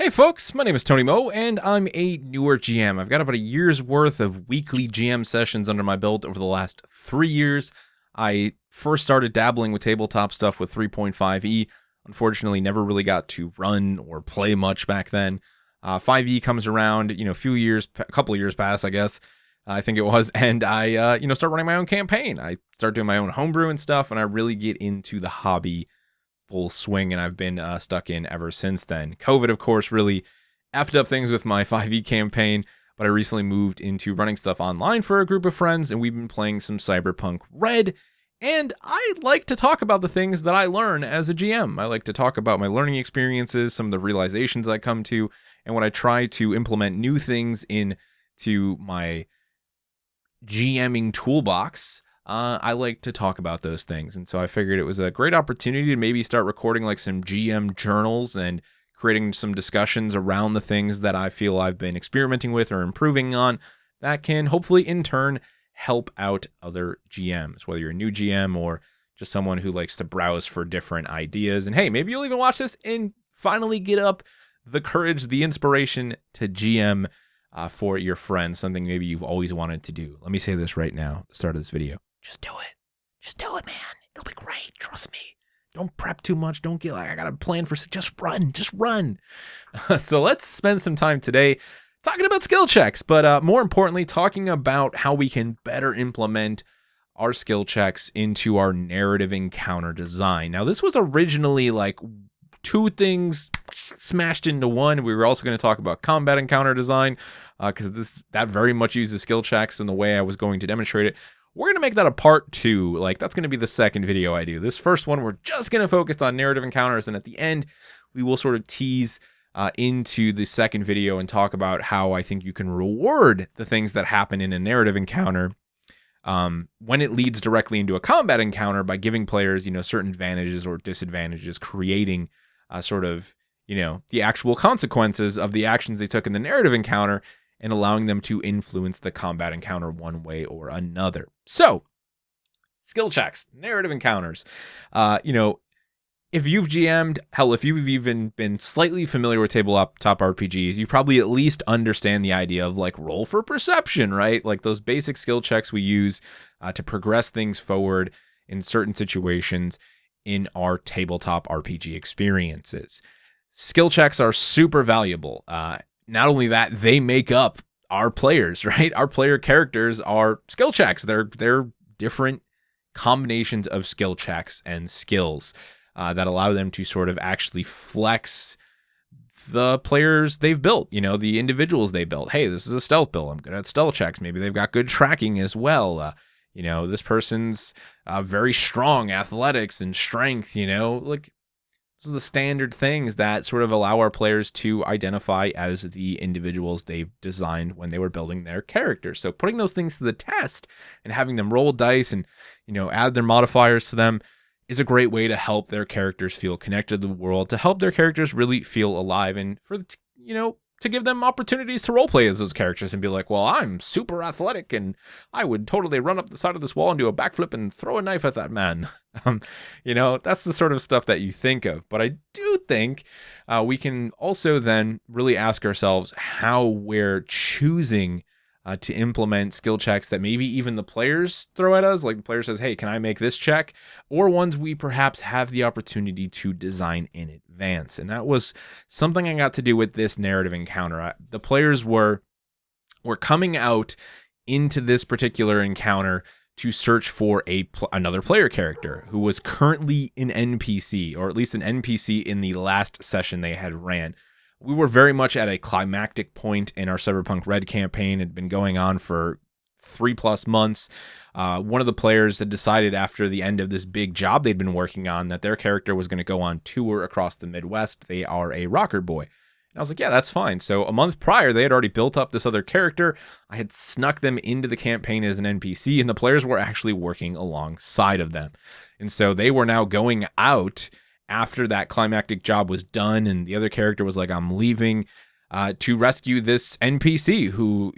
Hey folks, my name is Tony Mo, and I'm a newer GM. I've got about a year's worth of weekly GM sessions under my belt over the last 3 years. I first started dabbling with tabletop stuff with 3.5e. Unfortunately, never really got to run or play much back then. 5e comes around, a couple of years pass, I guess. I think it was, and I, start running my own campaign. I start doing my own homebrew and stuff, and I really get into the hobby full swing, and I've been stuck in ever since then. COVID, of course, really effed up things with my 5e campaign, but I recently moved into running stuff online for a group of friends, and we've been playing some Cyberpunk Red, and I like to talk about the things that I learn as a GM. I like to talk about my learning experiences, some of the realizations I come to, and when I try to implement new things into my GMing toolbox, I like to talk about those things. And so I figured it was a great opportunity to maybe start recording like some GM journals and creating some discussions around the things that I feel I've been experimenting with or improving on that can hopefully in turn help out other GMs, whether you're a new GM or just someone who likes to browse for different ideas. And hey, maybe you'll even watch this and finally get up the courage, the inspiration to GM for your friends, something maybe you've always wanted to do. Let me say this right now at the start of this video. Just do it. Just do it, man. It'll be great. Trust me. Don't prep too much. Don't get like, I got a plan for, just run. Just run. So let's spend some time today talking about skill checks, but more importantly, talking about how we can better implement our skill checks into our narrative encounter design. Now, this was originally like two things smashed into one. We were also going to talk about combat encounter design because that very much uses skill checks in the way I was going to demonstrate it. We're going to make that a part 2. Like, that's going to be the second video I do. This first one, we're just going to focus on narrative encounters, and at the end, we will sort of tease into the second video and talk about how I think you can reward the things that happen in a narrative encounter when it leads directly into a combat encounter by giving players, certain advantages or disadvantages, creating sort of, the actual consequences of the actions they took in the narrative encounter and allowing them to influence the combat encounter one way or another. So, skill checks, narrative encounters. If you've GM'd, hell, if you've even been slightly familiar with tabletop RPGs, you probably at least understand the idea of like roll for perception, right? Like those basic skill checks we use to progress things forward in certain situations in our tabletop RPG experiences. Skill checks are super valuable. Not only that, they make up our players, right? Our player characters are skill checks. They're different combinations of skill checks and skills that allow them to sort of actually flex the players they've built, the individuals they built. Hey, this is a stealth build. I'm good at stealth checks. Maybe they've got good tracking as well. This person's very strong athletics and strength, like those are the standard things that sort of allow our players to identify as the individuals they've designed when they were building their characters. So putting those things to the test and having them roll dice and, add their modifiers to them is a great way to help their characters feel connected to the world, to help their characters really feel alive, and for, to give them opportunities to roleplay as those characters and be like, well, I'm super athletic and I would totally run up the side of this wall and do a backflip and throw a knife at that man. That's the sort of stuff that you think of. But I do think we can also then really ask ourselves how we're choosing to implement skill checks that maybe even the players throw at us. Like the player says, hey, can I make this check? Or ones we perhaps have the opportunity to design in advance. And that was something I got to do with this narrative encounter. The players were coming out into this particular encounter to search for another player character who was currently an NPC, or at least an NPC in the last session they had ran. We were very much at a climactic point in our Cyberpunk Red campaign. It had been going on for 3+ months. One of the players had decided after the end of this big job they'd been working on that their character was going to go on tour across the Midwest. They are a rocker boy. And I was like, yeah, that's fine. So a month prior, they had already built up this other character. I had snuck them into the campaign as an NPC, and the players were actually working alongside of them. And so they were now going out after that climactic job was done, and the other character was like, I'm leaving to rescue this NPC who,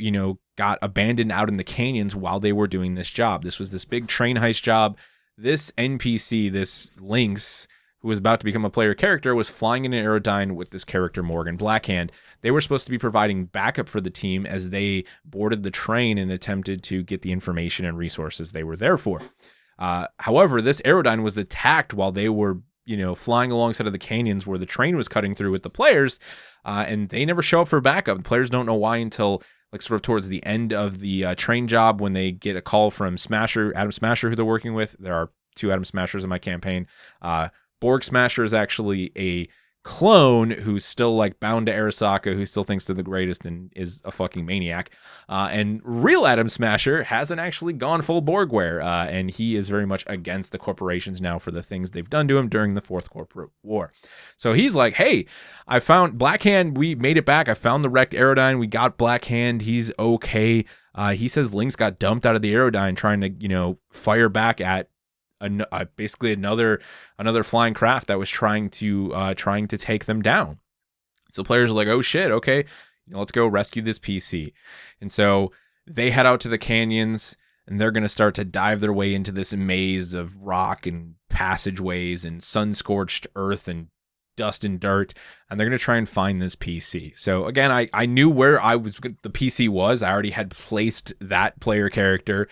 got abandoned out in the canyons while they were doing this job. This was this big train heist job. This NPC, this Lynx, who was about to become a player character, was flying in an Aerodyne with this character, Morgan Blackhand. They were supposed to be providing backup for the team as they boarded the train and attempted to get the information and resources they were there for. However, this Aerodyne was attacked while they were, flying alongside of the canyons where the train was cutting through with the players, and they never show up for backup. The players don't know why until sort of towards the end of the train job, when they get a call from Adam Smasher, who they're working with. There are 2 Adam Smashers in my campaign. Borg Smasher is actually a clone who's still bound to Arasaka, who still thinks they're the greatest and is a fucking maniac. And real Adam Smasher hasn't actually gone full Borgware, and he is very much against the corporations now for the things they've done to him during the Fourth Corporate War. So he's like, hey, I found Blackhand. We made it back. I found the wrecked Aerodyne. We got Blackhand. He's okay. He says Lynx got dumped out of the Aerodyne trying to, fire back at basically another flying craft that was trying to take them down. So players are like, oh shit, okay, let's go rescue this PC. And so they head out to the canyons, and they're going to start to dive their way into this maze of rock and passageways and sun-scorched earth and dust and dirt, and they're going to try and find this PC. So again, I knew where the PC was. I already had placed that player character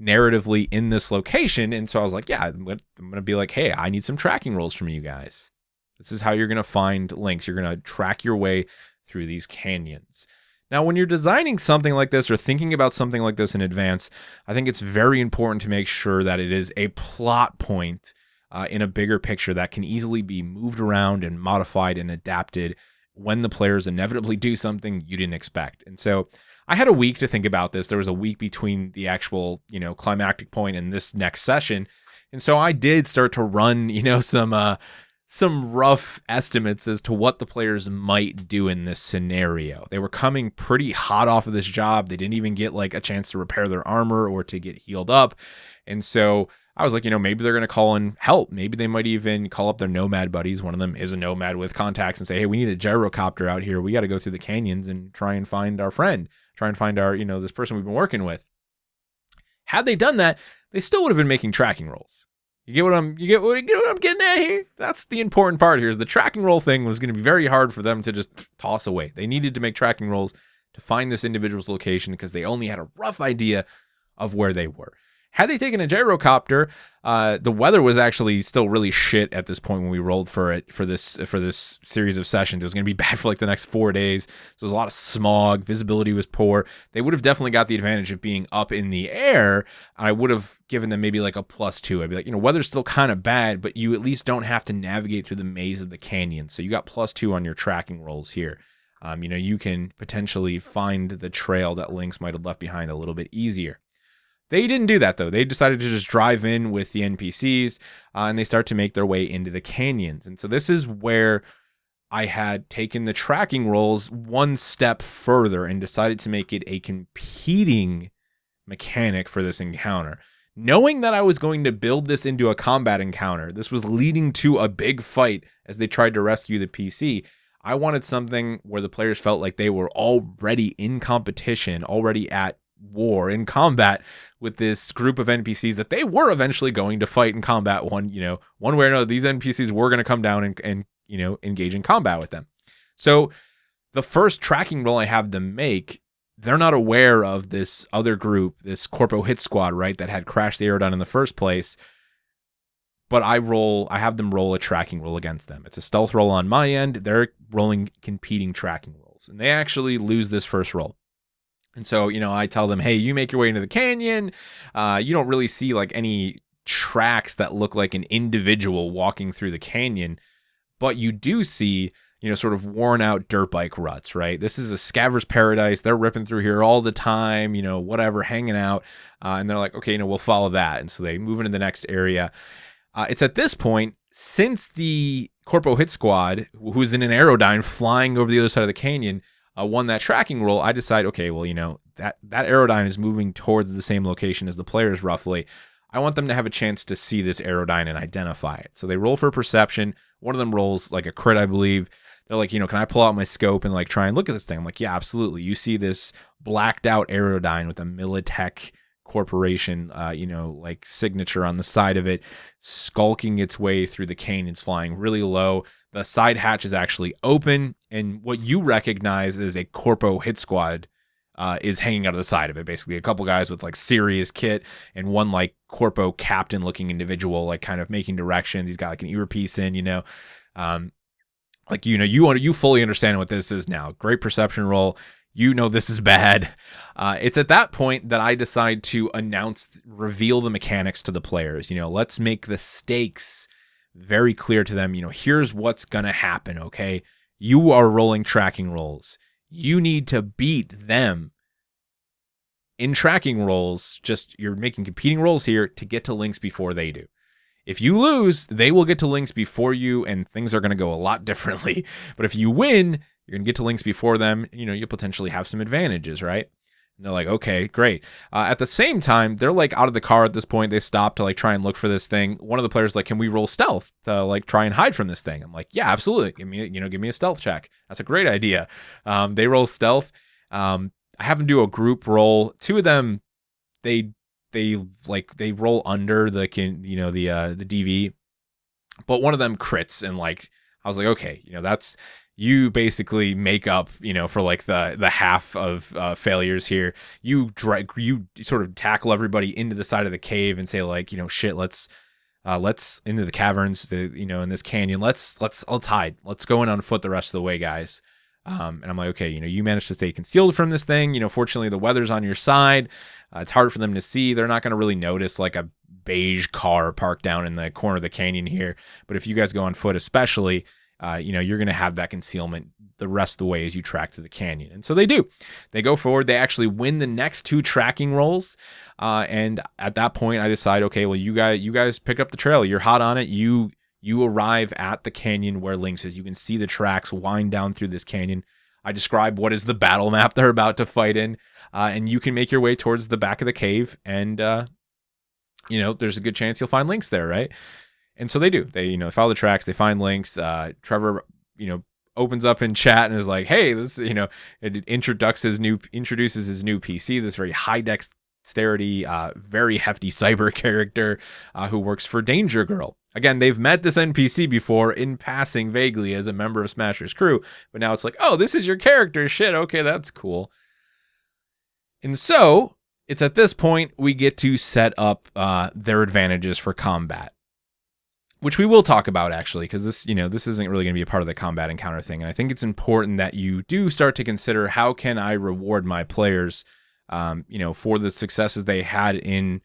narratively in this location, and so I was like, yeah, I'm gonna be like, hey, I need some tracking rolls from you guys. This is how you're gonna find Lynx. You're gonna track your way through these canyons. Now, when you're designing something like this or thinking about something like this in advance, I think it's very important to make sure that it is a plot point in a bigger picture that can easily be moved around and modified and adapted when the players inevitably do something you didn't expect. And so I had a week to think about this. There was a week between the actual, climactic point and this next session. And so I did start to run, some rough estimates as to what the players might do in this scenario. They were coming pretty hot off of this job. They didn't even get a chance to repair their armor or to get healed up. And so I was like, maybe they're going to call in help. Maybe they might even call up their nomad buddies. One of them is a nomad with contacts, and say, hey, we need a gyrocopter out here. We got to go through the canyons and try and find our friend. Try and find our, this person we've been working with. Had they done that, they still would have been making tracking rolls. You get what I'm getting at here? That's the important part here, is the tracking roll thing was going to be very hard for them to just toss away. They needed to make tracking rolls to find this individual's location because they only had a rough idea of where they were. Had they taken a gyrocopter, the weather was actually still really shit at this point when we rolled for this series of sessions. It was going to be bad for the next 4 days. So there was a lot of smog. Visibility was poor. They would have definitely got the advantage of being up in the air. I would have given them maybe a +2. I'd be like, weather's still kind of bad, but you at least don't have to navigate through the maze of the canyon. So you got +2 on your tracking rolls here. You can potentially find the trail that Lynx might have left behind a little bit easier. They didn't do that, though. They decided to just drive in with the NPCs, and they start to make their way into the canyons. And so this is where I had taken the tracking rolls one step further and decided to make it a competing mechanic for this encounter. Knowing that I was going to build this into a combat encounter, this was leading to a big fight as they tried to rescue the PC. I wanted something where the players felt like they were already in competition, already at war in combat with this group of NPCs that they were eventually going to fight in combat one way or another. These NPCs were going to come down and engage in combat with them. So the first tracking roll I have them make, they're not aware of this other group, this Corpo Hit Squad, right, that had crashed the Aerodyne in the first place. But I have them roll a tracking roll against them. It's a stealth roll on my end. They're rolling competing tracking rolls, and they actually lose this first roll. And so, I tell them, hey, you make your way into the canyon. You don't really see any tracks that look like an individual walking through the canyon, but you do see, sort of worn out dirt bike ruts, right? This is a scavenger's paradise. They're ripping through here all the time, whatever, hanging out. And they're like, okay, we'll follow that. And so they move into the next area. It's at this point, since the Corpo Hit Squad, who's in an Aerodyne flying over the other side of the canyon, won that tracking roll, I decide, okay, well, that Aerodyne is moving towards the same location as the players roughly. I want them to have a chance to see this Aerodyne and identify it. So they roll for perception. One of them rolls a crit, I believe. They're like, can I pull out my scope and try and look at this thing? I'm like, yeah, absolutely. You see this blacked out Aerodyne with a Militech corporation, like signature on the side of it, skulking its way through the canyons, flying really low. The side hatch is actually open, and what you recognize as a Corpo hit squad is hanging out of the side of it. Basically, a couple guys with like serious kit and one like Corpo captain looking individual, like kind of making directions. He's got like an earpiece in, you fully understand what this is now. Great perception roll. This is bad. It's at that point that I decide to reveal the mechanics to the players. Let's make the stakes very clear to them. Here's what's going to happen, okay? You are rolling tracking rolls. You need to beat them in tracking rolls. You're making competing rolls here to get to links before they do. If you lose, they will get to links before you, and things are going to go a lot differently. But if you win, you're going to get to links before them. You'll potentially have some advantages, right? And they're like, okay, great. At the same time, they're like out of the car at this point. They stop to like try and look for this thing. One of the players like, can we roll stealth to like try and hide from this thing? I'm like, yeah, absolutely. Give me a stealth check. That's a great idea. They roll stealth. I have them do a group roll. Two of them, they roll under the DV, but one of them crits, and like I was like, okay, that's, you basically make up for like the half of failures here. You sort of tackle everybody into the side of the cave and say like, shit, let's into the caverns, in this canyon, let's hide, let's go in on foot the rest of the way, guys. And I'm like, okay, you managed to stay concealed from this thing. Fortunately, the weather's on your side. It's hard for them to see. They're not going to really notice like a beige car parked down in the corner of the canyon here. But if you guys go on foot, especially, you're going to have that concealment the rest of the way as you track to the canyon. And so they do. They go forward. They actually win the next two tracking rolls. And at that point, I decide, okay, well, you guys pick up the trail. You're hot on it. You arrive at the canyon where Lynx is. You can see the tracks wind down through this canyon. I describe what is the battle map they're about to fight in, and you can make your way towards the back of the cave, and there's a good chance you'll find Lynx there, right? And so they do. They follow the tracks. They find Lynx. Trevor opens up in chat and is like, "Hey, this it introduces his new PC. This very high dexterity, very hefty cyber character who works for Danger Girl." Again, they've met this NPC before in passing vaguely as a member of Smasher's crew, but now it's like, oh, this is your character. Shit, okay, that's cool. And so it's at this point we get to set up their advantages for combat, which we will talk about actually, because this isn't really going to be a part of the combat encounter thing. And I think it's important that you do start to consider, how can I reward my players, for the successes they had in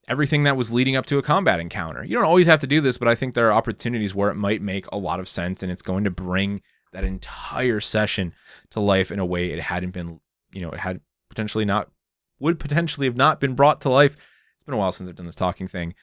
everything that was leading up to a combat encounter. You don't always have to do this, but I think there are opportunities where it might make a lot of sense, and it's going to bring that entire session to life in a way it hadn't been, would potentially have not been brought to life. It's been a while since I've done this talking thing.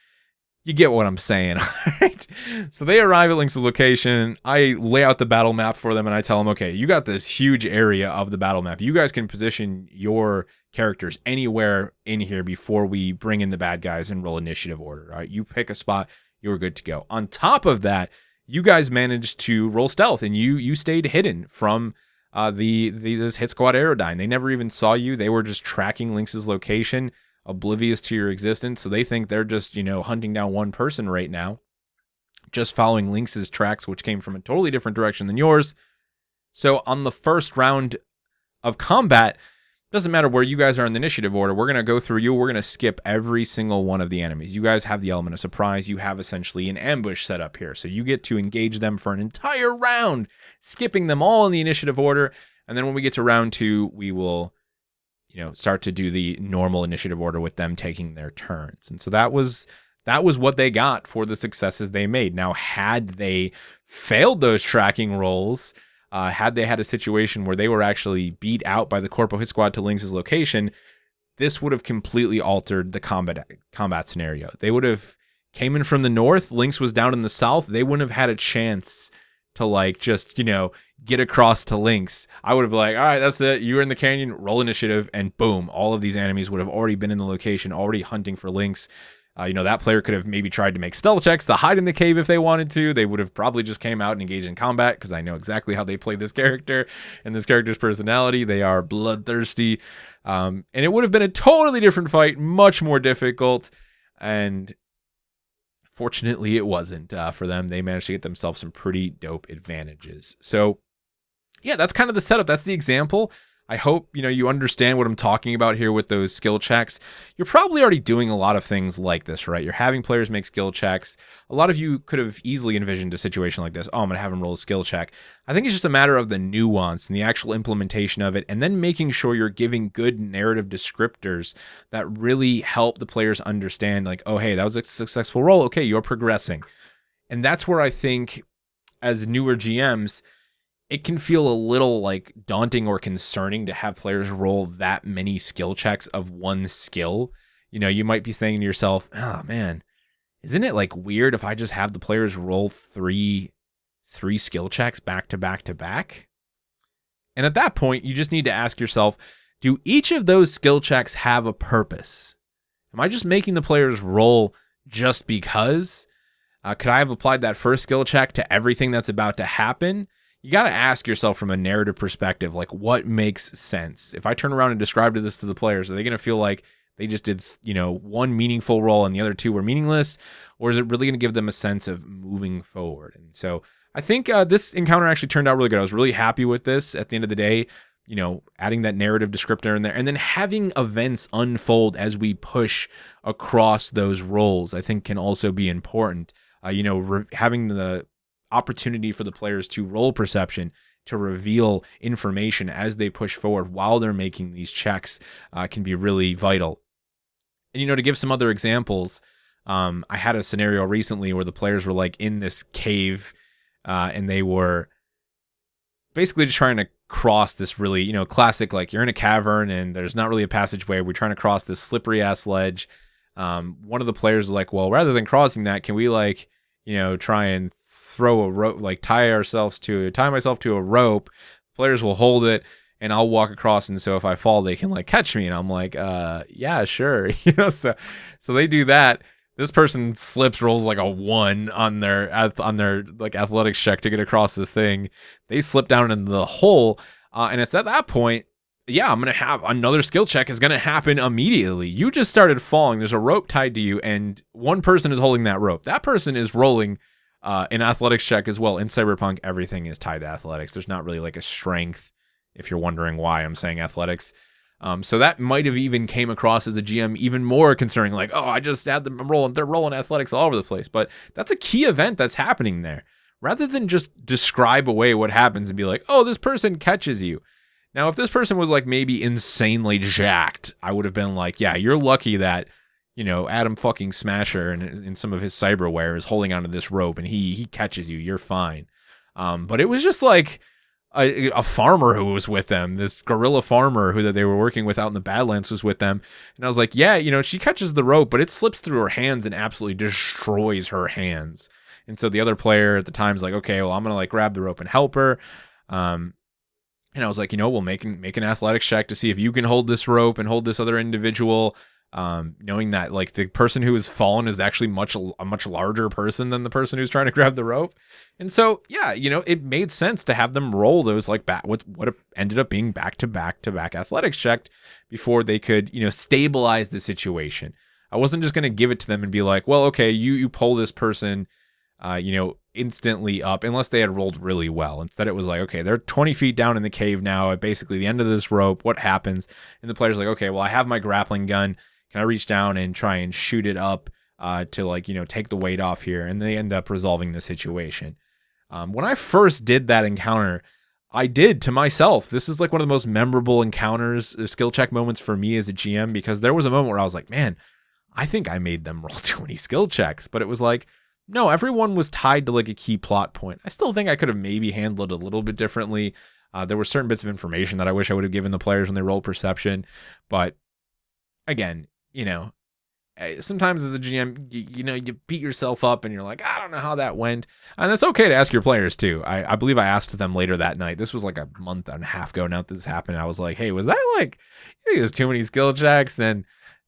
You get what I'm saying, all right? So they arrive at Lynx's location. I lay out the battle map for them, and I tell them, okay, you got this huge area of the battle map. You guys can position your characters anywhere in here before we bring in the bad guys and roll initiative order, all right? You pick a spot, you're good to go. On top of that, you guys managed to roll stealth, and you stayed hidden from this hit squad Aerodyne. They never even saw you. They were just tracking Lynx's location, oblivious to your existence. So they think they're just, hunting down one person right now, just following Lynx's tracks, which came from a totally different direction than yours. So on the first round of combat, doesn't matter where you guys are in the initiative order, we're going to go through you. We're going to skip every single one of the enemies. You guys have the element of surprise. You have essentially an ambush set up here. So you get to engage them for an entire round, skipping them all in the initiative order. And then when we get to round 2, we will start to do the normal initiative order with them taking their turns. And so that was what they got for the successes they made. Now, had they failed those tracking rolls, had they had a situation where they were actually beat out by the Corpo hit squad to Lynx's location, this would have completely altered the combat scenario. They would have came in from the north. Lynx was down in the south. They wouldn't have had a chance to get across to Lynx. I would have been like, all right, that's it. You're in the canyon, roll initiative, and boom, all of these enemies would have already been in the location, already hunting for Lynx. That player could have maybe tried to make stealth checks to hide in the cave if they wanted to. They would have probably just came out and engaged in combat, because I know exactly how they play this character and this character's personality. They are bloodthirsty. And it would have been a totally different fight, much more difficult. And fortunately, it wasn't for them. They managed to get themselves some pretty dope advantages. So, yeah, that's kind of the setup. That's the example. I hope, you understand what I'm talking about here with those skill checks. You're probably already doing a lot of things like this, right? You're having players make skill checks. A lot of you could have easily envisioned a situation like this. Oh, I'm going to have them roll a skill check. I think it's just a matter of the nuance and the actual implementation of it, and then making sure you're giving good narrative descriptors that really help the players understand, like, oh, hey, that was a successful roll. Okay, you're progressing. And that's where I think, as newer GMs, it can feel a little like daunting or concerning to have players roll that many skill checks of one skill. You might be saying to yourself, oh man, isn't it like weird if I just have the players roll three skill checks back to back to back? And at that point, you just need to ask yourself, do each of those skill checks have a purpose? Am I just making the players roll just because? Could I have applied that first skill check to everything that's about to happen? You got to ask yourself from a narrative perspective, like, what makes sense? If I turn around and describe this to the players, are they going to feel like they just did, one meaningful roll and the other two were meaningless? Or is it really going to give them a sense of moving forward? And so I think this encounter actually turned out really good. I was really happy with this at the end of the day, adding that narrative descriptor in there and then having events unfold as we push across those roles, I think can also be important. Having the opportunity for the players to roll perception, to reveal information as they push forward while they're making these checks can be really vital. And, to give some other examples, I had a scenario recently where the players were like in this cave and they were basically just trying to cross this really, classic, like you're in a cavern and there's not really a passageway. We're trying to cross this slippery ass ledge. One of the players is like, well, rather than crossing that, can we try and throw a rope, like tie myself to a rope. Players will hold it and I'll walk across, and so if I fall they can catch me. And I'm like, yeah, sure. So they do that. This person slips, rolls like a 1 on their athletics check to get across this thing. They slip down into the hole, and it's at that point, yeah, I'm gonna have another skill check is gonna happen immediately. You just started falling. There's a rope tied to you, and one person is holding that rope. That person is rolling an athletics check as well. In Cyberpunk, everything is tied to athletics. There's not really a strength, if you're wondering why I'm saying athletics. So that might have even came across as a GM even more concerning, like, oh, I just had them rolling. They're rolling athletics all over the place. But that's a key event that's happening there. Rather than just describe away what happens and be like, oh, this person catches you. Now, if this person was maybe insanely jacked, I would have been like, yeah, you're lucky that Adam fucking Smasher and in some of his cyberware is holding onto this rope and he catches you. You're fine. But it was just a farmer who was with them, this guerrilla farmer that they were working with out in the Badlands was with them. And I was like, yeah, she catches the rope, but it slips through her hands and absolutely destroys her hands. And so the other player at the time is like, okay, well, I'm going to grab the rope and help her. And I was like, we'll make an athletics check to see if you can hold this rope and hold this other individual. Knowing that the person who has fallen is actually a much larger person than the person who's trying to grab the rope. And so, yeah, it made sense to have them roll those back with what ended up being back to back athletics checked before they could, stabilize the situation. I wasn't just going to give it to them and be like, well, okay, you pull this person, instantly up, unless they had rolled really well. Instead, it was like, okay, they're 20 feet down in the cave now at basically the end of this rope. What happens? And the player's like, okay, well, I have my grappling gun. Can I reach down and try and shoot it up to take the weight off here? And they end up resolving the situation. When I first did that encounter, I did to myself. This is one of the most memorable encounters, skill check moments for me as a GM, because there was a moment where I was like, man, I think I made them roll too many skill checks. But it was like, no, everyone was tied to a key plot point. I still think I could have maybe handled it a little bit differently. There were certain bits of information that I wish I would have given the players when they rolled perception. But again, sometimes as a GM, you beat yourself up and you're like, I don't know how that went. And that's okay to ask your players too. I believe I asked them later that night. This was a month and a half ago now that this happened. I was like, hey, was that it was too many skill checks? And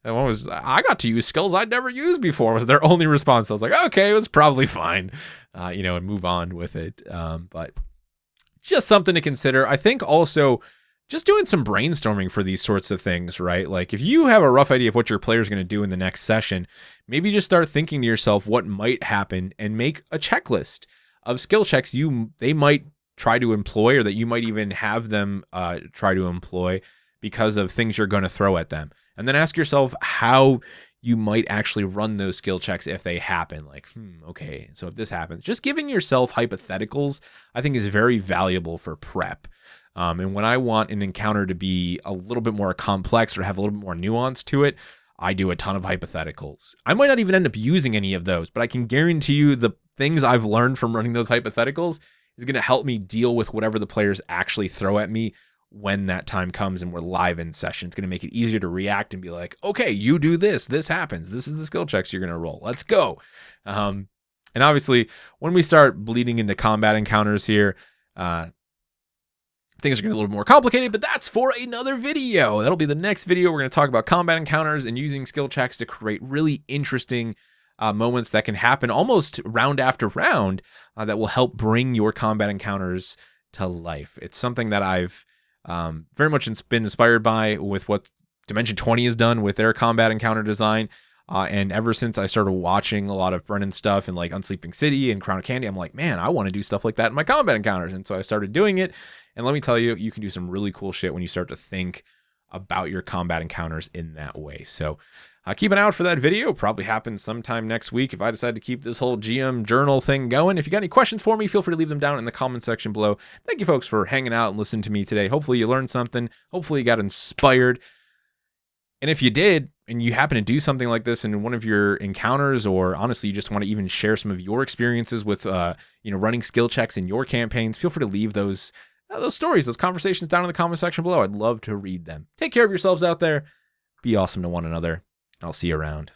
And one was, I got to use skills I'd never used before, was their only response. I was like, okay, it was probably fine, and move on with it. But just something to consider. I think also just doing some brainstorming for these sorts of things, right? Like if you have a rough idea of what your player's going to do in the next session, maybe just start thinking to yourself what might happen and make a checklist of skill checks they might try to employ, or that you might even have them try to employ because of things you're going to throw at them. And then ask yourself how you might actually run those skill checks if they happen. Like, okay, so if this happens, just giving yourself hypotheticals, I think, is very valuable for prep. And when I want an encounter to be a little bit more complex or have a little bit more nuance to it, I do a ton of hypotheticals. I might not even end up using any of those, but I can guarantee you the things I've learned from running those hypotheticals is going to help me deal with whatever the players actually throw at me when that time comes and we're live in session. It's going to make it easier to react and be like, okay, you do this happens. This is the skill checks you're going to roll. Let's go. And obviously, when we start bleeding into combat encounters here, things are going to get a little more complicated, but that's for another video. That'll be the next video. We're going to talk about combat encounters and using skill checks to create really interesting moments that can happen almost round after round that will help bring your combat encounters to life. It's something that I've very much been inspired by with what Dimension 20 has done with their combat encounter design. And ever since I started watching a lot of Brennan stuff and like Unsleeping City and Crown of Candy, I'm like, man, I want to do stuff like that in my combat encounters. And so I started doing it. And let me tell you, you can do some really cool shit when you start to think about your combat encounters in that way. So keep an eye out for that video. Probably happen sometime next week if I decide to keep this whole GM journal thing going. If you got any questions for me, feel free to leave them down in the comment section below. Thank you folks for hanging out and listening to me today. Hopefully you learned something. Hopefully you got inspired. And if you did, and you happen to do something like this in one of your encounters, or honestly, you just want to even share some of your experiences with, running skill checks in your campaigns, feel free to leave those stories, those conversations down in the comment section below. I'd love to read them. Take care of yourselves out there. Be awesome to one another. I'll see you around.